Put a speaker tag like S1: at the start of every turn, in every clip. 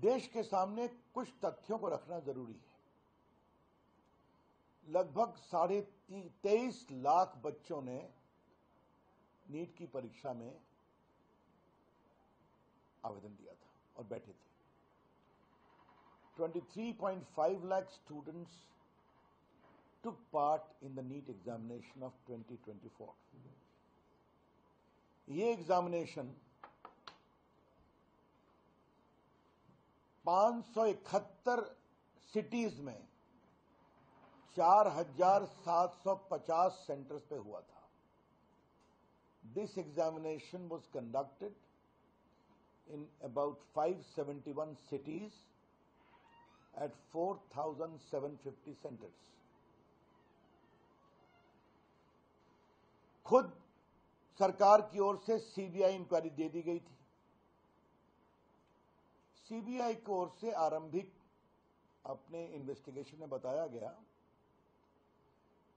S1: देश के सामने कुछ तथ्यों को रखना जरूरी है। लगभग 23.5 लाख बच्चों ने नीट की परीक्षा में आवेदन दिया था और बैठे थे। 23.5 lakh students took part in the NEET examination of 2024. ये एग्जामिनेशन 571 सिटीज में 4,750 सेंटर्स पे हुआ था। This examination was conducted in about 571 cities at 4,750 centers. खुद सरकार की ओर से सीबीआई इंक्वायरी दे दी गई थी। सीबीआई की ओर से आरंभिक अपने इन्वेस्टिगेशन में बताया गया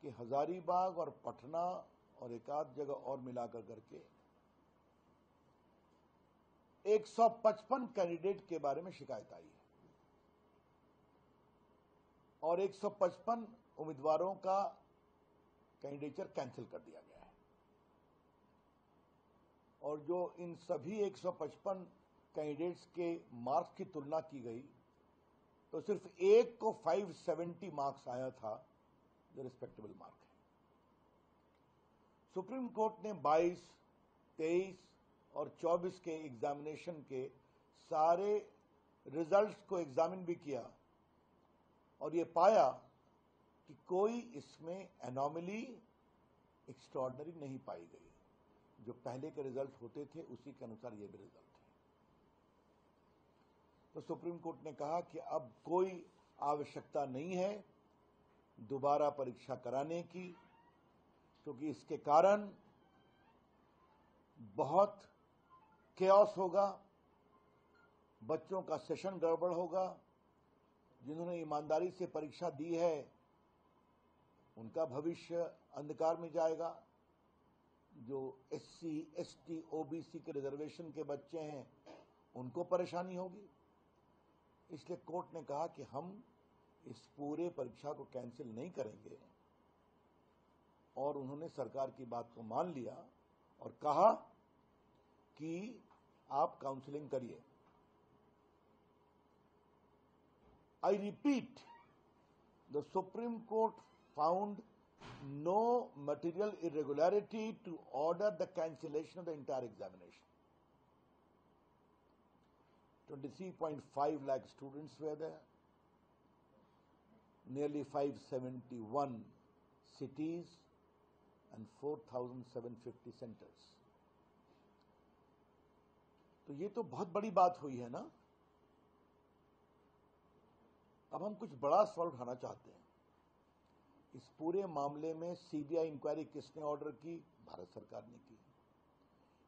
S1: कि हजारीबाग और पटना और एक आध जगह और मिलाकर करके 155 कैंडिडेट के बारे में शिकायत आई है और 155 उम्मीदवारों का कैंडिडेचर कैंसिल कर दिया गया है और जो इन सभी 155 कैंडिडेट्स के मार्क्स की तुलना की गई तो सिर्फ एक को 570 मार्क्स आया था, जो रिस्पेक्टेबल मार्क है। सुप्रीम कोर्ट ने 22, 23 और 24 के एग्जामिनेशन के सारे रिजल्ट्स को एग्जामिन भी किया और ये पाया कि कोई इसमें एनोमली एक्स्ट्राऑर्डिनरी नहीं पाई गई। जो पहले के रिजल्ट होते थे उसी के अनुसार ये भी रिजल्ट है। तो सुप्रीम कोर्ट ने कहा कि अब कोई आवश्यकता नहीं है दोबारा परीक्षा कराने की, क्योंकि इसके कारण बहुत केओस होगा, बच्चों का सेशन गड़बड़ होगा। जिन्होंने ईमानदारी से परीक्षा दी है उनका भविष्य अंधकार में जाएगा। जो एससी, एसटी, ओबीसी के रिजर्वेशन के बच्चे हैं उनको परेशानी होगी। इसलिए कोर्ट ने कहा कि हम इस पूरे परीक्षा को कैंसिल नहीं करेंगे और उन्होंने सरकार की बात को मान लिया और कहा कि आप काउंसलिंग करिए। I repeat, the supreme court found no material irregularity to order the cancellation of the entire examination. 23.5 lakh students were there, nearly 571 cities and 4,750 centers. तो ये तो बहुत बड़ी बात हुई है ना। अब हम कुछ बड़ा सवाल उठाना चाहते हैं। इस पूरे मामले में सीबीआई इंक्वायरी किसने ऑर्डर की? भारत सरकार ने की।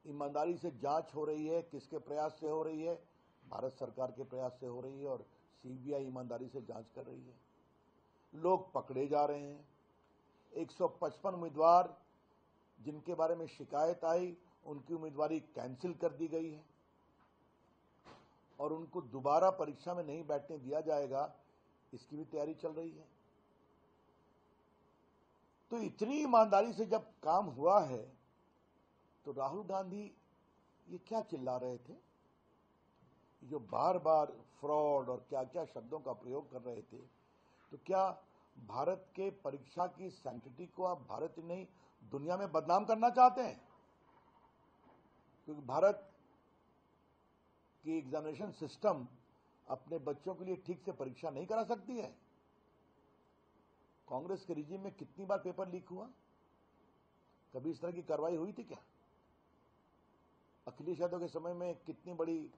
S1: ईमानदारी से जांच हो रही है, किसके प्रयास से हो रही है? भारत सरकार के प्रयास से हो रही है और सीबीआई ईमानदारी से जांच कर रही है। लोग पकड़े जा रहे हैं। 155 उम्मीदवार जिनके बारे में शिकायत आई उनकी उम्मीदवारी कैंसिल कर दी गई है और उनको दोबारा परीक्षा में नहीं बैठने दिया जाएगा, इसकी भी तैयारी चल रही है। तो इतनी ईमानदारी से जब काम हुआ है तो राहुल गांधी ये क्या चिल्ला रहे थे? जो बार बार फ्रॉड और क्या क्या शब्दों का प्रयोग कर रहे थे, तो क्या भारत के परीक्षा की सैंक्टिटी को आप भारत ही नहीं दुनिया में बदनाम करना चाहते हैं? क्योंकि भारत की एग्जामिनेशन सिस्टम अपने बच्चों के लिए ठीक से परीक्षा नहीं करा सकती है। कांग्रेस के रिजीम में कितनी बार पेपर लीक हुआ? कभी इस तरह की कार्रवाई हुई थी क्या? अखिलेश यादव के समय में कितनी बड़ी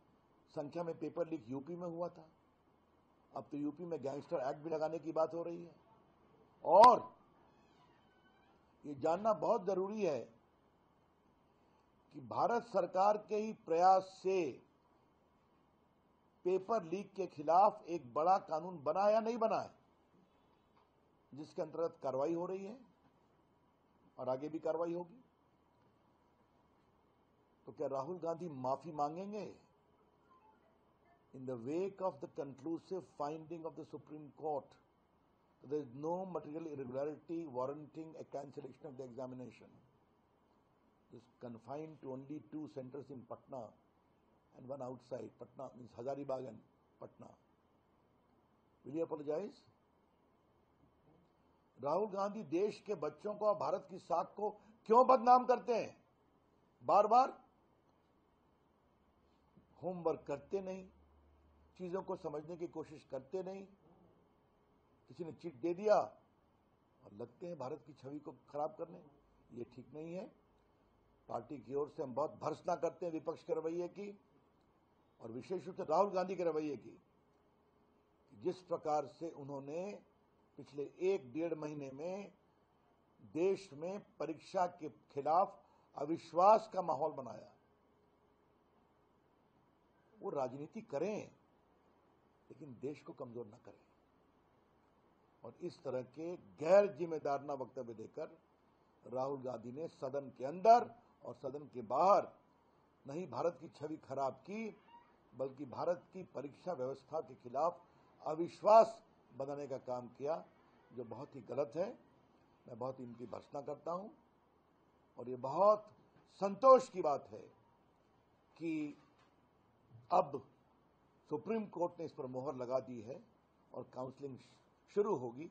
S1: संख्या में पेपर लीक यूपी में हुआ था। अब तो यूपी में गैंगस्टर एक्ट भी लगाने की बात हो रही है। और ये जानना बहुत जरूरी है कि भारत सरकार के ही प्रयास से पेपर लीक के खिलाफ एक बड़ा कानून बना या नहीं बना है, जिसके अंतर्गत कार्रवाई हो रही है और आगे भी कार्रवाई होगी। तो क्या राहुल गांधी माफी मांगेंगे? in the wake of the conclusive finding of the Supreme Court that there is no material irregularity warranting a cancellation of the examination. This is confined to only 2 centers in Patna and 1 outside. Patna means Hazaribagh and Patna. Will you apologize? Rahul Gandhi देश के बच्चों को और भारत की साख को क्यों बदनाम करते हैं? बार बार होमवर्क करते नहीं, चीजों को समझने की कोशिश करते नहीं, किसी ने चिट दे दिया और लगते हैं भारत की छवि को खराब करने। ये ठीक नहीं है। पार्टी की ओर से हम बहुत भर्त्सना करते हैं विपक्ष के रवैये की और विशेष रूप से राहुल गांधी के रवैये की। जिस प्रकार से उन्होंने पिछले 1-1.5 महीने में देश में परीक्षा के खिलाफ अविश्वास का माहौल बनाया। वो राजनीति करें लेकिन देश को कमजोर न करें। और इस तरह के गैर जिम्मेदाराना वक्तव्य देकर राहुल गांधी ने सदन के अंदर और सदन के बाहर नहीं भारत की छवि खराब की, बल्कि भारत की परीक्षा व्यवस्था के खिलाफ अविश्वास बनाने का काम किया, जो बहुत ही गलत है। मैं बहुत इनकी भर्त्सना करता हूं और ये बहुत संतोष की बात है कि अब सुप्रीम कोर्ट ने इस पर मोहर लगा दी है और काउंसलिंग शुरू होगी।